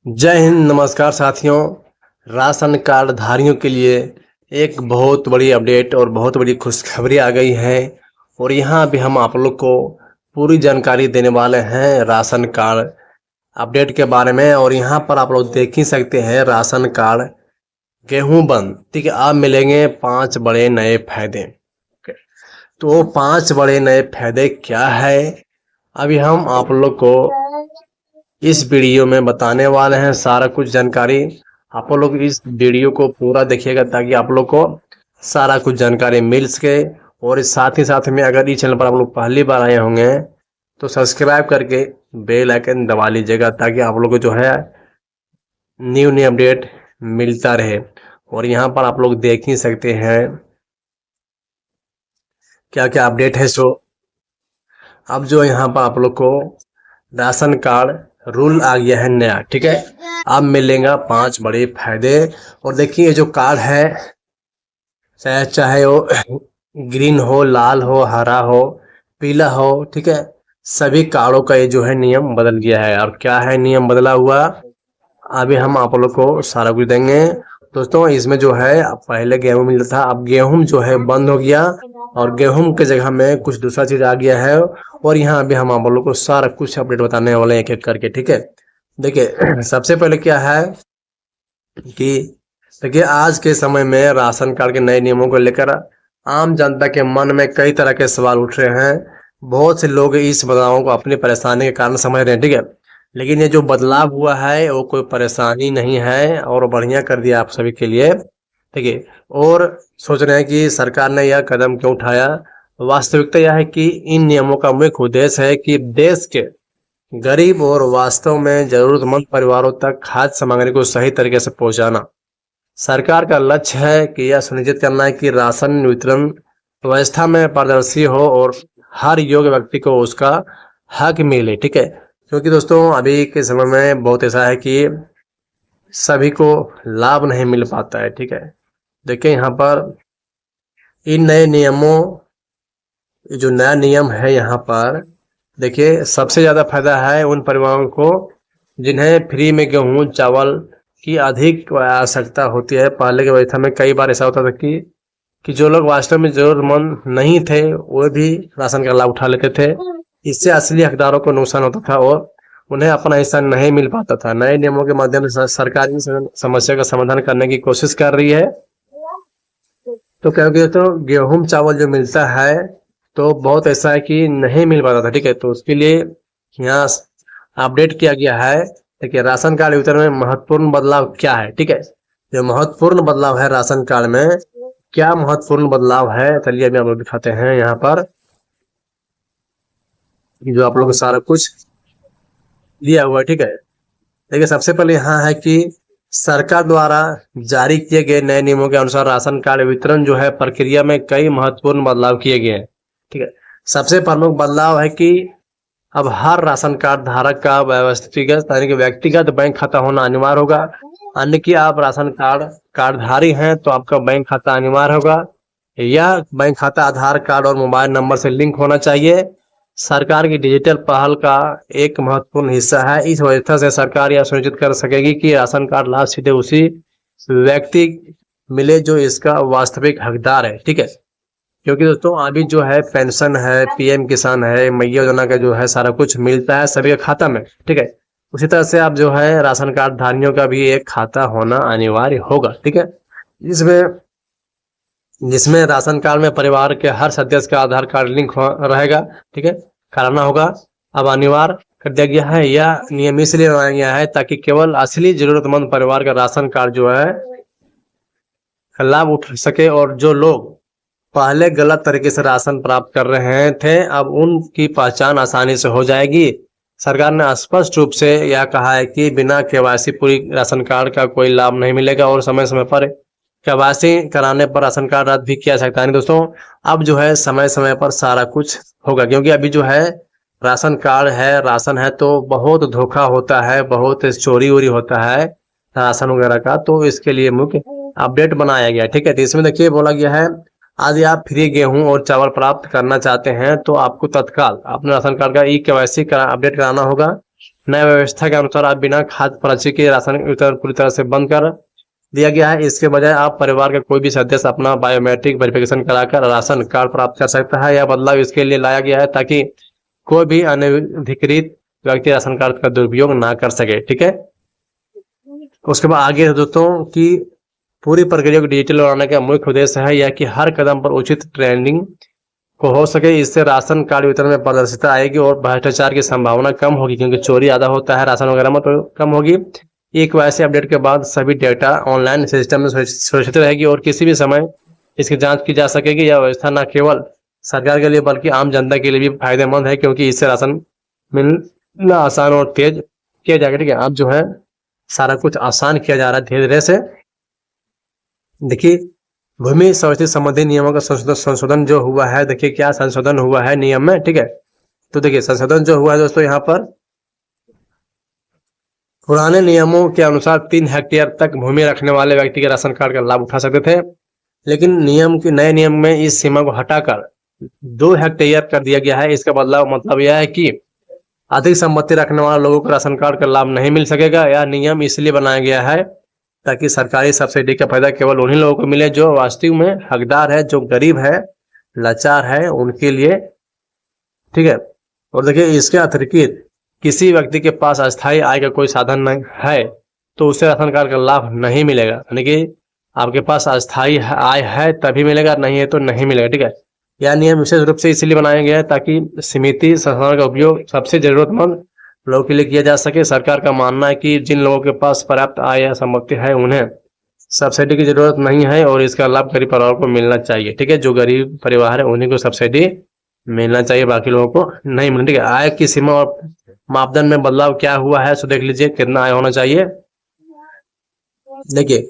जय हिंद, नमस्कार साथियों। राशन कार्ड धारियों के लिए एक बहुत बड़ी अपडेट और बहुत बड़ी खुशखबरी आ गई है और यहाँ भी हम आप लोग को पूरी जानकारी देने वाले हैं राशन कार्ड अपडेट के बारे में। और यहाँ पर आप लोग देख ही सकते हैं राशन कार्ड गेहूं बंद, ठीक है। आप मिलेंगे 5 बड़े नए फायदे। तो 5 बड़े नए फायदे क्या है, अभी हम आप लोग को इस वीडियो में बताने वाले हैं सारा कुछ जानकारी। आप लोग इस वीडियो को पूरा देखिएगा ताकि आप लोग को सारा कुछ जानकारी मिल सके। और इस साथ ही साथ में अगर इस चैनल पर आप लोग पहली बार आए होंगे तो सब्सक्राइब करके बेल आइकन दबा लीजिएगा ताकि आप लोग को जो है न्यू अपडेट मिलता रहे। और यहाँ पर आप लोग देख ही सकते हैं क्या क्या अपडेट है। सो अब जो यहाँ पर आप लोग को राशन कार्ड रूल आ गया है नया, ठीक है। अब मिलेगा 5 बड़े फायदे। और देखिए ये जो कार्ड है, चाहे वो ग्रीन हो, लाल हो, हरा हो, पीला हो, ठीक है, सभी कार्डों का ये जो है नियम बदल गया है। और क्या है नियम बदला हुआ, अभी हम आप लोग को सारा कुछ देंगे। दोस्तों इसमें जो है पहले गेहूं मिलता था, अब गेहूं जो है बंद हो गया और गेहूं के जगह में कुछ दूसरा चीज आ गया है। और यहाँ अभी हम आप लोग को सारा कुछ अपडेट बताने वाले हैं एक एक करके, ठीक है। देखिए सबसे पहले क्या है कि देखिए आज के समय में राशन कार्ड के नए नियमों को लेकर आम जनता के मन में कई तरह के सवाल उठ रहे हैं। बहुत से लोग इस बदलावों को अपनी परेशानी के कारण समझ रहे हैं, ठीक है। लेकिन ये जो बदलाव हुआ है वो कोई परेशानी नहीं है और बढ़िया कर दिया आप सभी के लिए, ठीक है। और सोच रहे हैं कि सरकार ने यह कदम क्यों उठाया। वास्तविकता यह है कि इन नियमों का मुख्य उद्देश्य है कि देश के गरीब और वास्तव में जरूरतमंद परिवारों तक खाद्य सामग्री को सही तरीके से पहुंचाना। सरकार का लक्ष्य है कि यह सुनिश्चित करना है कि राशन वितरण व्यवस्था में पारदर्शी हो और हर योग्य व्यक्ति को उसका हक मिले, ठीक है। क्योंकि दोस्तों अभी के समय में बहुत ऐसा है कि सभी को लाभ नहीं मिल पाता है, ठीक है। देखिए यहाँ पर इन नए नियमों, जो नया नियम है यहाँ पर देखिए सबसे ज्यादा फायदा है उन परिवारों को जिन्हें फ्री में गेहूं चावल की अधिक आवश्यकता होती है। पहले की व्यवस्था में कई बार ऐसा होता था कि जो लोग वास्तव में जरूरतमंद नहीं थे वो भी राशन का लाभ उठा लेते थे। इससे असली हकदारों को नुकसान होता था और उन्हें अपना हिस्सा नहीं मिल पाता था। नए नियमों के माध्यम से सरकार इस समस्या का समाधान करने की कोशिश कर रही है। तो क्योंकि तो गेहूं चावल जो मिलता है तो बहुत ऐसा है कि नहीं मिल पाता था, ठीक है। तो उसके लिए यहाँ अपडेट किया गया है। देखिए राशन कार्ड वितरण में महत्वपूर्ण बदलाव क्या है, ठीक है। जो महत्वपूर्ण बदलाव है राशन कार्ड में, क्या महत्वपूर्ण बदलाव है चलिए अभी आप लोग दिखाते हैं यहाँ पर, जो आप लोग को सारा कुछ दिया हुआ है, ठीक है। देखिए सबसे पहले यहाँ है कि सरकार द्वारा जारी किए गए नए नियमों के अनुसार राशन कार्ड वितरण जो है प्रक्रिया में कई महत्वपूर्ण बदलाव किए गए हैं, ठीक है। सबसे प्रमुख बदलाव है कि अब हर राशन कार्ड धारक का व्यक्तिगत बैंक खाता होना अनिवार्य होगा। अन्य कि आप राशन कार्डधारी हैं तो आपका बैंक खाता अनिवार्य होगा। यह बैंक खाता आधार कार्ड और मोबाइल नंबर से लिंक होना चाहिए। सरकार की डिजिटल पहल का एक महत्वपूर्ण हिस्सा है। इस व्यवस्था से सरकार यह सुनिश्चित कर सकेगी कि राशन कार्ड लाभ सीधे उसी व्यक्ति मिले जो इसका वास्तविक हकदार है, ठीक है। क्योंकि दोस्तों अभी जो है पेंशन है, पीएम किसान है, मैया योजना का जो है सारा कुछ मिलता है सभी के खाता में, ठीक है। उसी तरह से आप जो है राशन कार्ड धारियों का भी एक खाता होना अनिवार्य होगा, ठीक है। जिसमें राशन कार्ड में परिवार के हर सदस्य का आधार कार्ड लिंक रहेगा, ठीक है, कराना होगा। अब अनिवार्य कर दिया गया है। यह नियम इसलिए बनाया गया है ताकि केवल असली जरूरतमंद परिवार का राशन कार्ड जो है लाभ उठा सके और जो लोग पहले गलत तरीके से राशन प्राप्त कर रहे थे अब उनकी पहचान आसानी से हो जाएगी। सरकार ने स्पष्ट रूप से यह कहा है कि बिना केवाईसी पूरी राशन कार्ड का कोई लाभ नहीं मिलेगा और समय समय पर केवाईसी कराने पर राशन कार्ड रद्द भी किया सकता है। दोस्तों अब जो है समय समय पर सारा कुछ होगा, क्योंकि अभी जो है राशन कार्ड है, राशन है तो बहुत धोखा होता है, बहुत चोरी वोरी होता है राशन वगैरह का। तो इसके लिए मुख्य अपडेट बनाया गया, ठीक है। तो इसमें देखिए बोला गया है यदि आप फ्री गेहूं और चावल प्राप्त करना चाहते हैं तो आपको तत्काल अपने राशन कार्ड का केवाईसी अपडेट कराना होगा। नया व्यवस्था के अनुसार आप बिना खाद्य पर्ची के राशन वितरण पूरी तरह से बंद कर दिया गया है। इसके बजाय आप परिवार का कोई भी सदस्य अपना बायोमेट्रिक वेरिफिकेशन कराकर राशन कार्ड प्राप्त कर सकता है। यह बदलाव इसके लिए लाया गया है ताकि कोई भी अनधिकृत व्यक्ति राशन कार्ड का दुरुपयोग ना कर सके। ठीक है, उसके बाद आगे दोस्तों की पूरी प्रक्रिया को डिजिटल बनाने का मुख्य उद्देश्य है यह कि हर कदम पर उचित ट्रेंडिंग को हो सके। इससे राशन कार्ड वितरण में पारदर्शिता आएगी और भ्रष्टाचार की संभावना कम होगी, क्योंकि चोरी ज्यादा होता है राशन वगैरह में, तो कम होगी। एक वैसे अपडेट के बाद सभी डेटा ऑनलाइन सिस्टम में सुरक्षित रहेगी और किसी भी समय इसकी जांच की जा सकेगी। यह व्यवस्था न केवल सरकार के लिए बल्कि आम जनता के लिए भी फायदेमंद है, क्योंकि इससे राशन मिलना आसान और तेज किया जाएगा। ठीक है, अब जो है सारा कुछ आसान किया जा रहा है धीरे धीरे से। देखिए, भूमि स्वास्थ्य संबंधी नियमों का संशोधन जो हुआ है, देखिए क्या संशोधन हुआ है नियम में। ठीक है, तो देखिए संशोधन जो हुआ है दोस्तों, यहाँ पर पुराने नियमों के अनुसार 3 हेक्टेयर तक भूमि रखने वाले व्यक्ति के राशन कार्ड का लाभ उठा सकते थे, लेकिन नए नियम में इस सीमा को हटाकर 2 हेक्टेयर कर दिया गया है। इसका बदलाव मतलब यह है कि अधिक संपत्ति रखने वाले लोगों को राशन कार्ड का लाभ नहीं मिल सकेगा। यह नियम इसलिए बनाया गया है ताकि सरकारी सब्सिडी का फायदा केवल उन्हीं लोगों को मिले जो वास्तव में हकदार है, जो गरीब है, लाचार है, उनके लिए। ठीक है, और देखिए इसके अतिरिक्त किसी व्यक्ति के पास अस्थायी आय का कोई साधन नहीं है तो उसे राशन कार्ड का लाभ नहीं मिलेगा। यानी कि आपके पास अस्थायी आय है तभी मिलेगा, नहीं है तो नहीं मिलेगा। ठीक है, यह नियम विशेष रूप से इसलिए बनाया गया है ताकि सीमित संसाधन का उपयोग सबसे जरूरतमंद लोगों के लिए किया जा सके। सरकार का मानना है कि जिन लोगों के पास पर्याप्त आय या संपत्ति है उन्हें सब्सिडी की जरूरत नहीं है और इसका लाभ गरीब परिवार को मिलना चाहिए। ठीक है, जो गरीब परिवार है उन्हीं को सब्सिडी मिलना चाहिए, बाकी लोगों को नहीं मिलना। ठीक है, आय की सीमा और मापदंड में बदलाव क्या हुआ है, सो देख लीजिए कितना आय होना चाहिए। देखिए,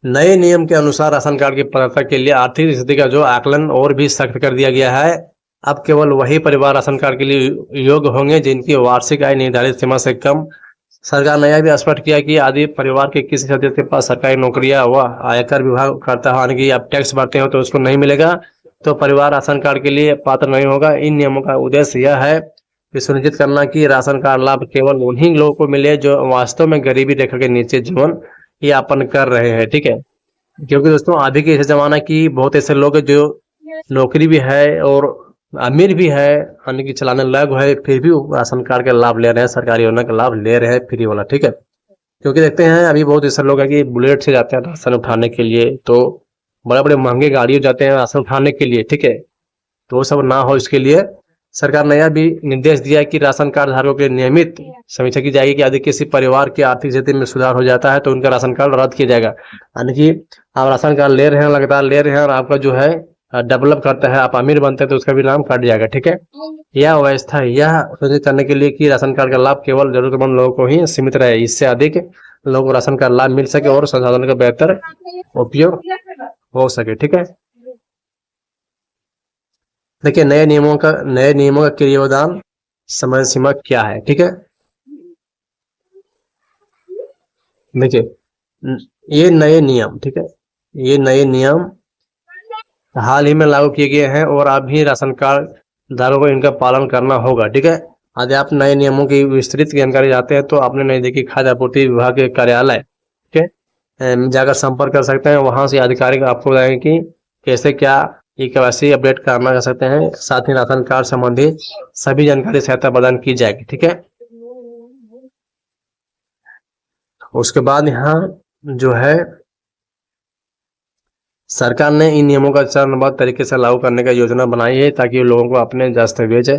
नए नियम के अनुसार राशन कार्ड की पात्रता के लिए आर्थिक स्थिति का जो आकलन और भी सख्त कर दिया गया है। अब केवल वही परिवार राशन कार्ड के लिए योग्य होंगे जिनकी वार्षिक आय निर्धारित सीमा से कम। सरकार ने यह भी स्पष्ट किया कि यदि परिवार के किसी सदस्य के पास सरकारी नौकरियां व आयकर विभाग करता है, यानी कि आप टैक्स भरते हो तो उसको नहीं मिलेगा, तो परिवार राशन कार्ड के लिए पात्र नहीं होगा। इन नियमों का उद्देश्य यह है कि सुनिश्चित करना कि राशन कार्ड लाभ केवल उन्हीं लोगों को मिले जो वास्तव में गरीबी रेखा के नीचे जीवन यापन कर रहे हैं। ठीक है, क्योंकि दोस्तों अभी के ऐसे जमाना की बहुत ऐसे लोग हैं जो नौकरी भी है और अमीर भी है, यानी कि चलाने लायक है, फिर भी राशन कार्ड का लाभ ले रहे हैं, सरकारी योजना का लाभ ले रहे हैं फ्री वाला। ठीक है, क्योंकि देखते हैं अभी बहुत ऐसे लोग हैं कि बुलेट से जाते हैं राशन उठाने के लिए, तो बड़े बड़े महंगे गाड़ियों जाते हैं राशन उठाने के लिए। ठीक है, तो वो सब ना हो इसके लिए सरकार ने यह भी निर्देश दिया है कि राशन कार्ड धारकों के नियमित समीक्षा की जाएगी कि यदि किसी परिवार की आर्थिक स्थिति में सुधार हो जाता है तो उनका राशन कार्ड रद्द किया जाएगा। यानी कि आप राशन कार्ड ले रहे हैं, लगातार ले रहे हैं और आपका जो है डेवलप करता है, आप अमीर बनते हैं तो उसका भी नाम कट जाएगा। ठीक है, यह व्यवस्था यह सुनिश्चित करने के लिए कि राशन कार्ड का लाभ केवल जरूरतमंद लोगों को ही सीमित रहे, इससे अधिक लोगों को राशन का लाभ मिल सके और संसाधन का बेहतर उपयोग हो सके। ठीक है, देखिए नए नियमों का क्रियान्वयन समय सीमा क्या है। ठीक है, देखिए ये नए नियम, ठीक है, ये नए नियम हाल ही में लागू किए गए हैं और अभी राशन कार्ड धारकों को इनका पालन करना होगा। ठीक है, यदि आप नए नियमों की विस्तृत जानकारी चाहते हैं तो आपने नजदीकी खाद्य आपूर्ति विभाग के कार्यालय ठीक है जाकर संपर्क कर सकते हैं। वहां से अधिकारी आपको बताएंगे कि कैसे क्या KYC अपडेट करना कर सकते हैं। साथ ही राशन कार्ड संबंधी सभी जानकारी सहायता प्रदान की जाएगी। ठीक है, उसके बाद यहाँ जो है सरकार ने इन नियमों का चरणबद्ध तरीके से लागू करने का योजना बनाई है ताकि लोगों को अपने दस्तावेज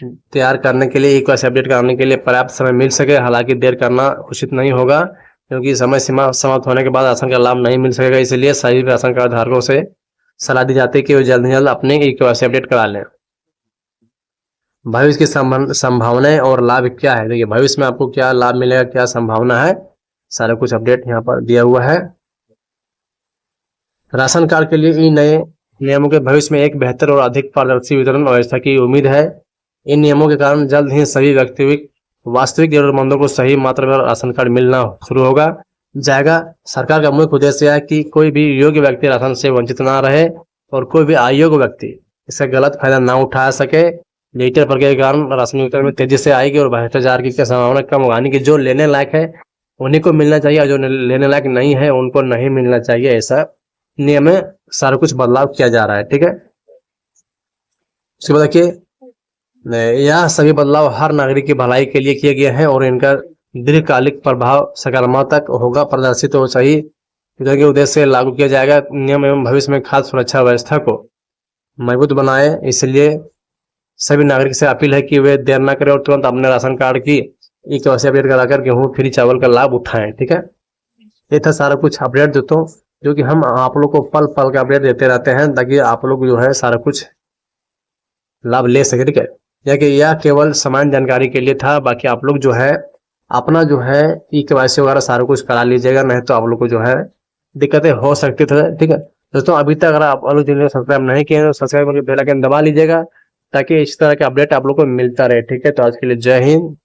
तैयार करने के लिए KYC अपडेट कराने के लिए पर्याप्त समय मिल सके। हालांकि देर करना उचित नहीं होगा क्योंकि समय सीमा समाप्त होने के बाद राशन का लाभ नहीं मिल सकेगा। इसलिए सभी राशन कार्ड धारकों से सलाह दी जाती है कि वो जल्द से जल्द अपने KYC अपडेट करा लें। भविष्य की संभावनाएं और लाभ क्या है, देखिए भविष्य में आपको क्या लाभ मिलेगा, क्या संभावना है, सारा कुछ अपडेट यहाँ पर दिया हुआ है। राशन कार्ड के लिए इन नए नियमों के भविष्य में एक बेहतर और अधिक पारदर्शी वितरण व्यवस्था की उम्मीद है। इन नियमों के कारण जल्द ही सभी वास्तविक जरूरतमंदों को सही मात्रा में राशन कार्ड मिलना शुरू होगा जाएगा। सरकार का मुख्य उद्देश्य है कि कोई भी योग्य व्यक्ति राशन से वंचित ना रहे और कोई भी अयोग्य व्यक्ति इसका गलत फायदा ना उठा सके। डिजिटल प्रक्रिया के कारण राशन वितरण में तेजी से आएगी और भ्रष्टाचार की संभावना कम होगा। यानी कि जो लेने लायक है उन्हीं को मिलना चाहिए और जो लेने लायक नहीं है उनको नहीं मिलना चाहिए। ऐसा नियम में सारा कुछ बदलाव किया जा रहा है। ठीक है, उसके बाद देखिए यह सभी बदलाव हर नागरिक की भलाई के लिए किए गए हैं और इनका दीर्घकालिक प्रभाव सकारात्मक होगा, प्रदर्शित और सही के उद्देश्य से लागू किया जाएगा। नियम एवं भविष्य में खाद्य सुरक्षा व्यवस्था को मजबूत बनाए, इसलिए सभी नागरिक से अपील है कि वे देर न करें और तुरंत अपने राशन कार्ड की ई-केवाईसी अपडेट कराकर गेहूं फ्री चावल का लाभ उठाएं। ठीक है, ये था सारा कुछ अपडेट दोस्तों जो कि हम आप लोग को पल पल का अपडेट देते रहते हैं ताकि आप लोग जो है सारा कुछ लाभ ले सके। ठीक है, यह केवल सामान्य जानकारी के लिए था। बाकी आप लोग जो है अपना जो है ई-केवाईसी वगैरह सारा कुछ करा लीजिएगा, नहीं तो आप लोग को जो है दिक्कतें हो सकती थी। ठीक है दोस्तों, अभी तक अगर आप लोग चैनल को सब्सक्राइब नहीं किए तो सब्सक्राइब करके बेल आइकन दबा लीजिएगा ताकि इस तरह के अपडेट आप लोग को मिलता रहे। ठीक है, तो आज के लिए जय हिंद।